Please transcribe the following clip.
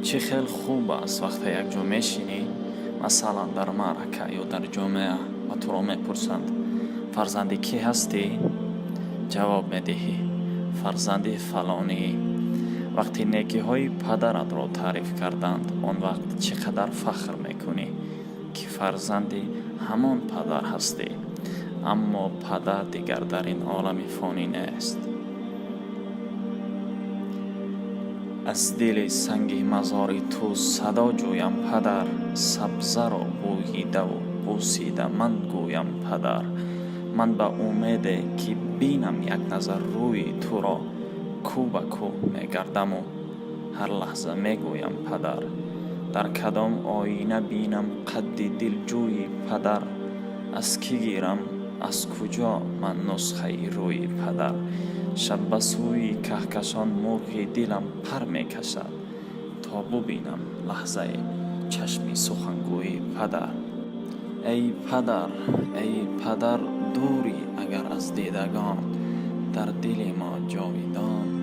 چه خیلی خوب است وقتی یک جا میشینی، مثلا در معرکه یا در جامعه و تو را میپرسند فرزندی کی هستی؟ جواب میدهی فرزندی فلانی. وقتی نیکی های پدرت را تعریف کردند، آن وقت چقدر فخر میکنی که فرزندی همان پدر هستی. اما پدر دیگر در این عالم فانی نیست. از دل سنگ مزار تو صدا جویم پدر، سبزه را بوییده و بوسیده من گویم پدر. من به امید که بینم یک نظر روی تو را، کو به کو میگردم و هر لحظه میگویم پدر. در کدام آینه بینم قد دلجوی پدر، از کی گیرم از کجا من نسخه روی پدر. شب به سوی کهکشان مرغ دلم پر میکشد، تا ببینم لحظه چشمی سخنگوی پدر. ای پدر ای پدر دوری اگر از دیدگان، در دل ما جاویدان